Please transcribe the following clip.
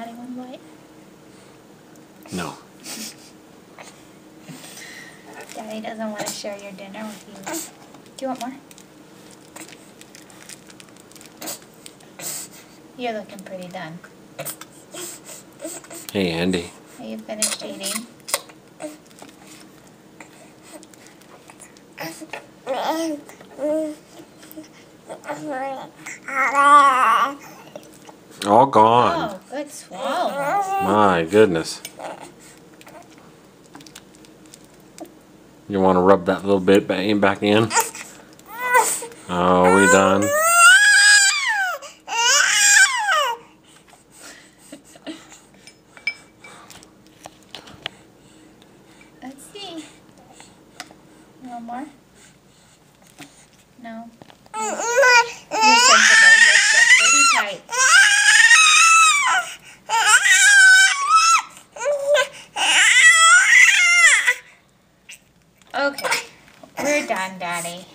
Daddy one bite? No. Daddy doesn't want to share your dinner with you. Do you want more? You're looking pretty done. Hey, Andy. Are you finished eating? All gone. Oh, good swallow. My goodness. You want to rub that little bit back in? Oh, are we done? Let's see. No more? No. You're sensitive. You're still pretty tight. Okay. We're done, Daddy.